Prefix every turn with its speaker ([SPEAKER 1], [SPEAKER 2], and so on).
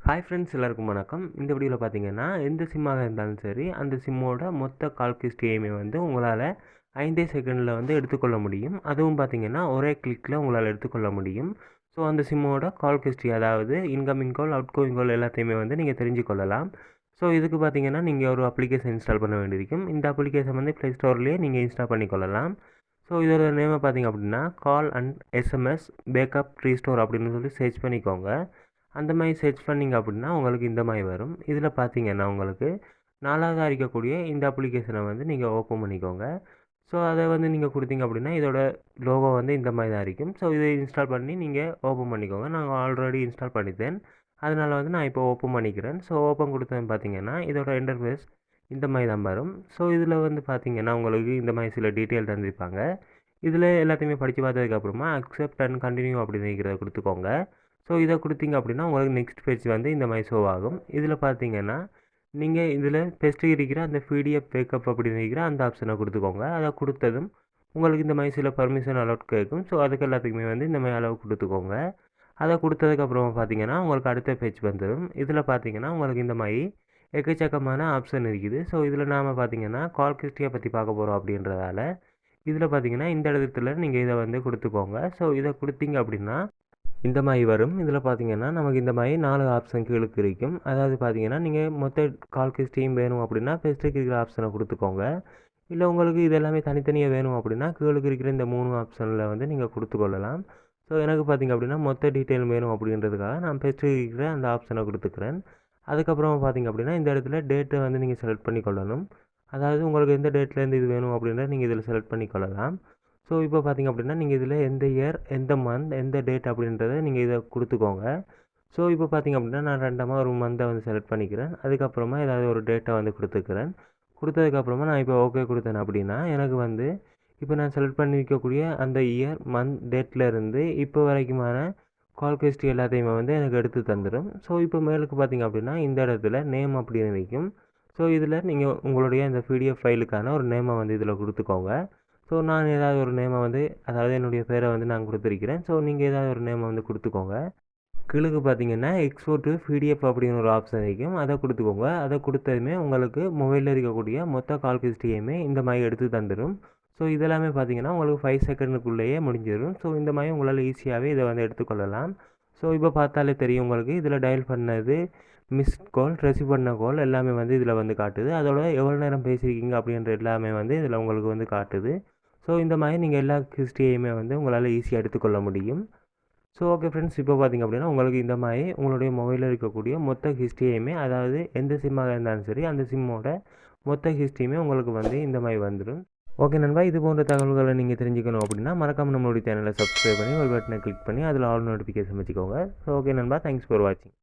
[SPEAKER 1] Hi friends எல்லாருக்கும் வணக்கம். இந்த வீடியோவில் பார்த்தீங்கன்னா எந்த சிம்மாக இருந்தாலும் சரி அந்த சிம்மோட மொத்த கால் ஹிஸ்ட்ரியுமே வந்து உங்களால் 5 செகண்டில் வந்து எடுத்துக்கொள்ள முடியும். அதுவும் பார்த்தீங்கன்னா ஒரே கிளிக்கில் உங்களால் எடுத்துக்கொள்ள முடியும். ஸோ அந்த சிம்மோட கால் ஹிஸ்ட்ரி, அதாவது இன்கமிங் கால், அவுட் கோயிங் கால் எல்லாத்தையுமே வந்து நீங்கள் தெரிஞ்சுக்கொள்ளலாம். ஸோ இதுக்கு பார்த்தீங்கன்னா நீங்கள் ஒரு அப்ளிகேஷன் இன்ஸ்டால் பண்ண வேண்டியிருக்கும். இந்த அப்ளிகேஷன் வந்து ப்ளே ஸ்டோர்லேயே நீங்கள் இன்ஸ்டால் பண்ணிக்கொள்ளலாம். ஸோ இதோட நேமை பார்த்தீங்க அப்படின்னா call and SMS backup restore அப்படின்னு சொல்லி சர்ச் பண்ணிக்கோங்க. அந்த மாதிரி சர்ச் பண்ணிங்க அப்படின்னா உங்களுக்கு இந்த மாதிரி வரும். இதில் பார்த்தீங்கன்னா உங்களுக்கு 4வதா இருக்கக்கூடிய இந்த அப்ளிகேஷனை வந்து நீங்கள் ஓப்பன் பண்ணிக்கோங்க. ஸோ அதை வந்து நீங்கள் கொடுத்தீங்க அப்படின்னா இதோட லோகோ வந்து இந்த மாதிரி தான் இருக்கும். ஸோ இதை இன்ஸ்டால் பண்ணி நீங்கள் ஓப்பன் பண்ணிக்கோங்க. நான் ஆல்ரெடி இன்ஸ்டால் பண்ணிட்டேன், அதனால் வந்து நான் இப்போ ஓப்பன் பண்ணிக்கிறேன். ஸோ ஓப்பன் கொடுத்தேன் பார்த்தீங்கன்னா இதோட இன்டர்ஃபேஸ் இந்த மாதிரி தான் வரும். ஸோ இதில் வந்து பார்த்தீங்கன்னா உங்களுக்கு இந்த மாதிரி சில டீட்டெயில் தந்திருப்பாங்க. இதில் எல்லாத்தையுமே படித்து பார்த்ததுக்கப்புறமா அக்செப்ட் அண்ட் கண்டினியூ அப்படிங்கிறத கொடுத்துக்கோங்க. ஸோ இதை கொடுத்தீங்க அப்படின்னா உங்களுக்கு நெக்ஸ்ட் பேஜ் வந்து இந்த மாதிரி ஷோ ஆகும். இதில் பார்த்தீங்கன்னா நீங்கள் இதில் ஃபஸ்ட்டு இருக்கிற அந்த பிடிஎஃப் பேக்கப் அப்படின்னு இருக்கிற அந்த ஆப்ஷனை கொடுத்துக்கோங்க. அதை கொடுத்ததும் உங்களுக்கு இந்த மாதிரி சில பர்மிஷன் அலோட் கேட்கும். ஸோ அதுக்கு எல்லாத்துக்குமே வந்து இந்த மாதிரி அளவு கொடுத்துக்கோங்க. அதை கொடுத்ததுக்கப்புறமா பார்த்தீங்கன்னா உங்களுக்கு அடுத்த பேஜ் வந்துடும். இதில் பார்த்தீங்கன்னா உங்களுக்கு இந்த மாதிரி எக்கச்சக்கமான ஆப்ஷன் இருக்குது. ஸோ இதில் நாம் பார்த்தீங்கன்னா கால் ஹிஸ்ட்ரியை பற்றி பார்க்க போகிறோம் அப்படின்றதால இதில் பார்த்தீங்கன்னா இந்த இடத்துல நீங்கள் இதை வந்து கொடுத்துக்கோங்க. ஸோ இதை கொடுத்தீங்க அப்படின்னா இந்த மாதிரி வரும். இதில் பார்த்தீங்கன்னா நமக்கு இந்த மாதிரி 4 ஆப்ஷன் கீழுக்கு இருக்கும். அதாவது பார்த்தீங்கன்னா நீங்கள் மொத்த கால் ஹிஸ்ட்ரியும் வேணும் அப்படின்னா ஃபஸ்ட்டுக்கு இருக்கிற ஆப்ஷனை கொடுத்துக்கோங்க. இல்லை உங்களுக்கு இது எல்லாமே தனித்தனியாக வேணும் அப்படின்னா கீழுக்கு இருக்கிற இந்த 3 ஆப்ஷனில் வந்து நீங்கள் கொடுத்துக்கொள்ளலாம். ஸோ எனக்கு பார்த்தீங்க அப்படின்னா மொத்த டீட்டெயில் வேணும் அப்படின்றதுக்காக நான் ஃபஸ்ட்டு இருக்கிற அந்த ஆப்ஷனை கொடுத்துக்கிறேன். அதுக்கப்புறமா பார்த்தீங்க அப்படின்னா இந்த இடத்துல டேட்டை வந்து நீங்கள் செலக்ட் பண்ணிக்கொள்ளணும். அதாவது உங்களுக்கு எந்த டேட்லேருந்து இது வேணும் அப்படின்றத நீங்கள் இதில் செலக்ட் பண்ணிக்கொள்ளலாம். ஸோ இப்போ பார்த்தீங்க அப்படின்னா நீங்கள் இதில் எந்த இயர், எந்த மந்த், எந்த டேட் அப்படின்றத நீங்கள் இதை கொடுத்துக்கோங்க. ஸோ இப்போ பார்த்தீங்க அப்படின்னா நான் ரெண்டமாக ஒரு மந்த்தை வந்து செலக்ட் பண்ணிக்கிறேன். அதுக்கப்புறமா ஏதாவது ஒரு டேட்டை வந்து கொடுத்துக்கிறேன். கொடுத்ததுக்கப்புறமா நான் இப்போ ஓகே கொடுத்தேன் அப்படின்னா எனக்கு வந்து இப்போ நான் செலக்ட் பண்ணியிருக்கக்கூடிய அந்த இயர், மந்த், டேட்லேருந்து இப்போ வரைக்குமான கால் ஹிஸ்ட்ரி எல்லாத்தையுமே வந்து எனக்கு எடுத்து தந்துடும். ஸோ இப்போ மேலுக்கு பார்த்தீங்க அப்படின்னா இந்த இடத்துல நேம் அப்படின்னு இருக்கும். ஸோ இதில் நீங்கள் உங்களுடைய இந்த பிடிஎஃப் ஃபைலுக்கான ஒரு நேமை வந்து இதில் கொடுத்துக்கோங்க. ஸோ நான் ஏதாவது ஒரு நேமை வந்து, அதாவது என்னுடைய பேரை வந்து நான் கொடுத்துருக்கிறேன். ஸோ நீங்கள் ஏதாவது ஒரு நேமை வந்து கொடுத்துக்கோங்க. கீழுக்கு பார்த்தீங்கன்னா எக்ஸ்போர்ட் டு பிடிஎஃப் அப்படின்னு ஒரு ஆப்ஷன் இருக்கும். அதை கொடுத்துக்கோங்க. அதை கொடுத்ததுமே உங்களுக்கு மொபைலில் இருக்கக்கூடிய மொத்த கால் ஹிஸ்ட்ரியுமே இந்த மாதிரி எடுத்து தந்துடும். ஸோ இதெல்லாமே பார்த்தீங்கன்னா உங்களுக்கு 5 செகண்டுக்குள்ளேயே முடிஞ்சிடும். ஸோ இந்த மாதிரி உங்களால் ஈஸியாகவே இதை வந்து எடுத்துக்கொள்ளலாம். ஸோ இப்போ பார்த்தாலே தெரியும் உங்களுக்கு இதில் டயல் பண்ணது, மிஸ்ட் கால், ரிசீவ் பண்ண கால் எல்லாமே வந்து இதில் வந்து காட்டுது. அதோட எவ்வளோ நேரம் பேசியிருக்கீங்க அப்படின்ற எல்லாமே வந்து இதில் உங்களுக்கு வந்து காட்டுது. ஸோ இந்த மாதிரி நீங்கள் எல்லா ஹிஸ்ட்ரியுமே வந்து உங்களால் ஈஸியாக எடுத்துக்கொள்ள முடியும். ஸோ ஓகே ஃப்ரெண்ட்ஸ், இப்போ பார்த்திங்க அப்படின்னா உங்களுக்கு இந்த மாதிரி உங்களுடைய மொபைலில் இருக்கக்கூடிய மொத்த ஹிஸ்ட்ரியுமே, அதாவது எந்த சிம்மாக இருந்தாலும் சரி அந்த சிம்மோட மொத்த ஹிஸ்ட்ரியுமே உங்களுக்கு வந்து இந்த மாதிரி வந்துடும். ஓகே நண்பா, இது போன்ற தகவல்களை நீங்கள் தெரிஞ்சுக்கணும் அப்படின்னா மறக்காமல் நம்மளுடைய சேனலை சப்ஸ்கிரைப் பண்ணி ஒரு பட்டனை கிளிக் பண்ணி அதில் ஆல் நோட்டிஃபிகேஷன் வச்சுக்கோங்க. ஸோ ஓகே நண்பா, தேங்க்ஸ் ஃபார் வாட்சிங்.